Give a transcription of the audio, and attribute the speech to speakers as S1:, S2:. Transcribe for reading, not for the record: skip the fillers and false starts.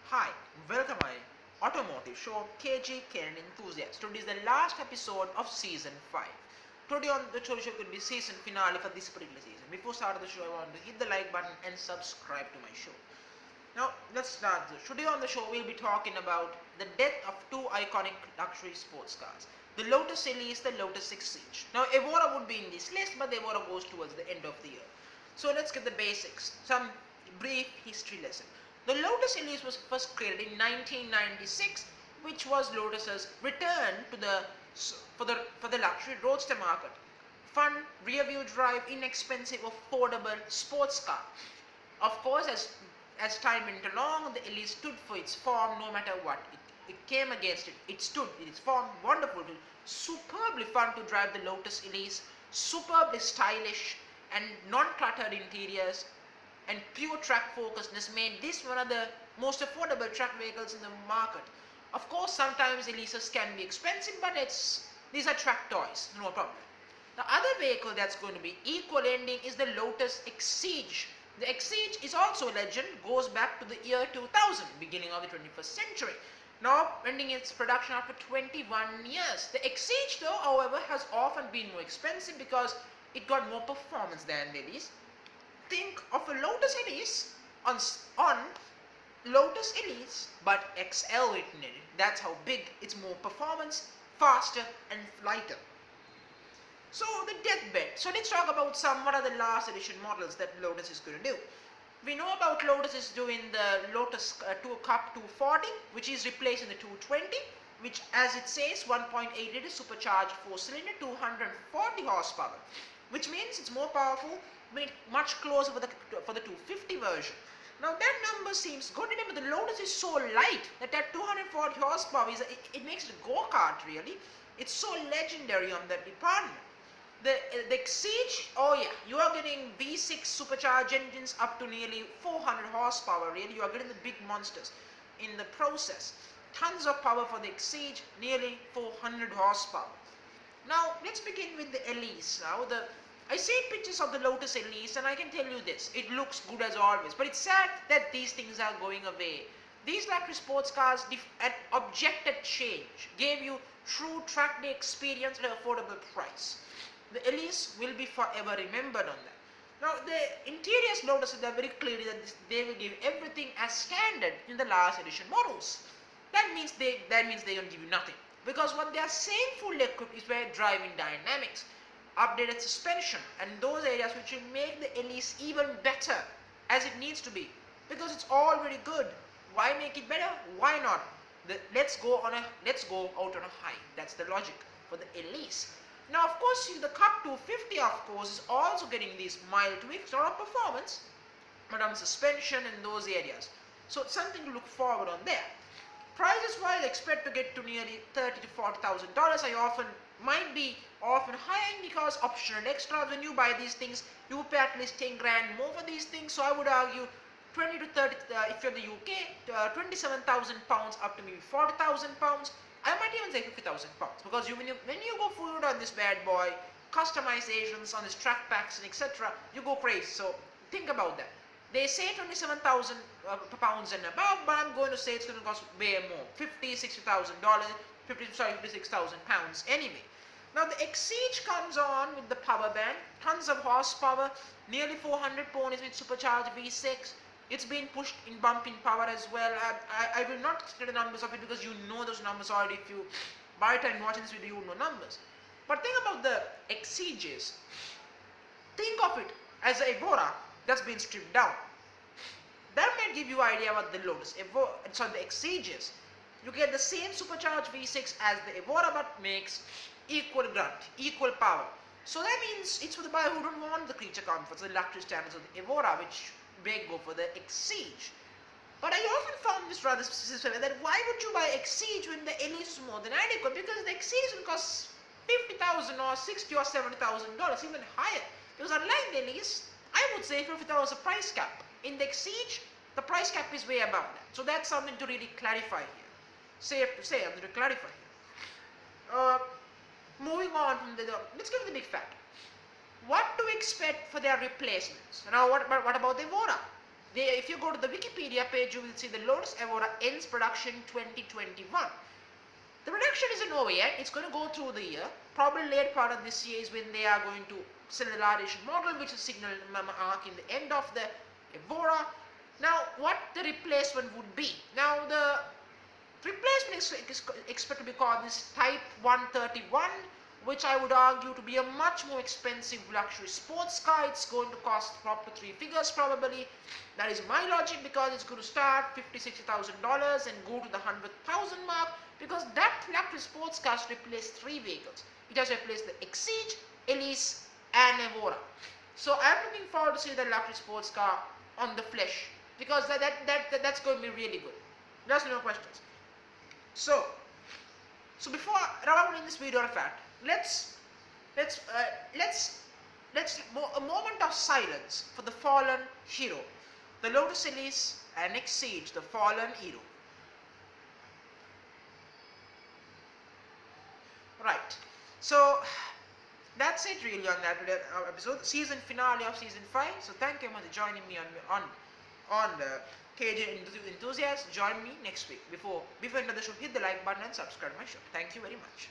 S1: Hi, welcome my automotive show KG Ken Enthusiast. Today is the last episode of season 5. Today on the show could be season finale for this particular season. Before starting the show, I want to hit the like button and subscribe to my show. Now let's start the show. Today on the show we'll be talking about the death of two iconic luxury sports cars. The Lotus Elise, the Lotus Exige. Now Evora would be in this list, but the Evora goes towards the end of the year. So let's get the basics. Some brief history lesson. The Lotus Elise was first created in 1996, which was Lotus's return to the luxury roadster market. Fun, rear-view drive, inexpensive, affordable sports car. Of course, as time went along, the Elise stood for its form no matter what. It came against it. It stood in its form, wonderful, superbly fun to drive the Lotus Elise, superbly stylish and non-cluttered interiors, and pure track focusedness made this one of the most affordable track vehicles in the market. Of course, sometimes Elises can be expensive, but these are track toys, no problem. The other vehicle that's going to be equal ending is the Lotus Exige. The Exige is also a legend, goes back to the year 2000, beginning of the 21st century. Now ending its production after 21 years. The Exige though, however, has often been more expensive because it got more performance than the Elise. Think of a Lotus Elise on Lotus Elise but XL written in it. That's how big, it's more performance, faster and lighter. So the deathbed. So let's talk about what are the last edition models that Lotus is going to do. We know about Lotus is doing the Lotus Cup 240, which is replacing the 220, which as it says 1.8 liter supercharged 4-cylinder, 240 horsepower, which means it's more powerful, made much closer for the 250 version. Now that number seems good. Remember, the Lotus is so light that 240 horsepower it makes it a go-kart really. It's so legendary on that department. The Exige, oh yeah, you are getting V6 supercharged engines up to nearly 400 horsepower really. You are getting the big monsters in the process. Tons of power for the Exige, nearly 400 horsepower. Now let's begin with the Elise. Now I see pictures of the Lotus Elise and I can tell you this, it looks good as always, but it's sad that these things are going away. These luxury sports cars at objected change gave you true track day experience at an affordable price. The Elise will be forever remembered on that. Now the interiors Lotus are very clearly that they will give everything as standard in the last edition models. That means they don't give you nothing. Because what they are saying fully equipped is where driving dynamics, updated suspension and those areas which will make the Elise even better as it needs to be, because it's already good. Why make it better? Why not? Let's go out on a high. That's the logic for the Elise. Now of course the Cup 250 of course is also getting these mild tweaks, not on performance but on suspension and those areas. So it's something to look forward on there. Prices wise, expect to get to nearly $30,000 to $40,000. Might be often high because optional extras. When you buy these things, you pay at least 10 grand more for these things. So I would argue 20 to 30, if you're in the UK, 27,000 pounds up to maybe 40,000 pounds. I might even say 50,000 pounds because when you go forward on this bad boy, customizations on this track packs and etc., you go crazy. So think about that. They say 27,000 pounds and above, but I'm going to say it's going to cost way more, $50,000, $60,000, 56,000 pounds anyway. Now the Exige comes on with the power band, tons of horsepower, nearly 400 ponies with supercharged V6. It's been pushed in bumping power as well. I will not say the numbers of it because you know those numbers already. If you by the time watching this video, you know numbers. But think about the Exiges. Think of it as a Evora that's been stripped down. That may give you idea about the Lotus, the Exiges. You get the same supercharged V6 as the Evora but makes equal grunt, equal power. So that means it's for the buyer who don't want the creature comforts, the luxury standards of the Evora, which may go for the Exige. But I often found this rather specific that why would you buy Exige when the Elise is more than adequate? Because the Exige will cost $50,000 or $60,000 or $70,000, even higher. Because unlike the Elise, I would say $50,000 a price cap. In the Exige, the price cap is way above that. So that's something to really clarify here. Safe to say, I'm going to clarify here. Moving on from let's give the big fact. What to expect for their replacements? Now, what about the Evora? if you go to the Wikipedia page, you will see the Lotus Evora ends production 2021. The production isn't over yet. It's going to go through the year. Probably late part of this year is when they are going to sell the large edition model, which is signaled marking the end of the Evora. Now, what the replacement would be? Now, the replacement is expected to be called this Type 131, which I would argue to be a much more expensive luxury sports car. It's going to cost up to 3 figures probably. That is my logic, because it's going to start $50,000-$60,000 and go to the 100,000 mark, because that luxury sports car has replaced 3 vehicles. It has replaced the Exige, Elise and Evora. So I'm looking forward to see the luxury sports car on the flesh, because that's going to be really good. There's no questions. So before rounding this video off, let's a moment of silence for the fallen hero, the Lotus Elise and Exige, the fallen hero. Right. So that's it really on that episode, season finale of season 5. So thank you much for joining me on the KJ enthusiast. Join me next week. Before another show, hit the like button and subscribe to my show. Thank you very much.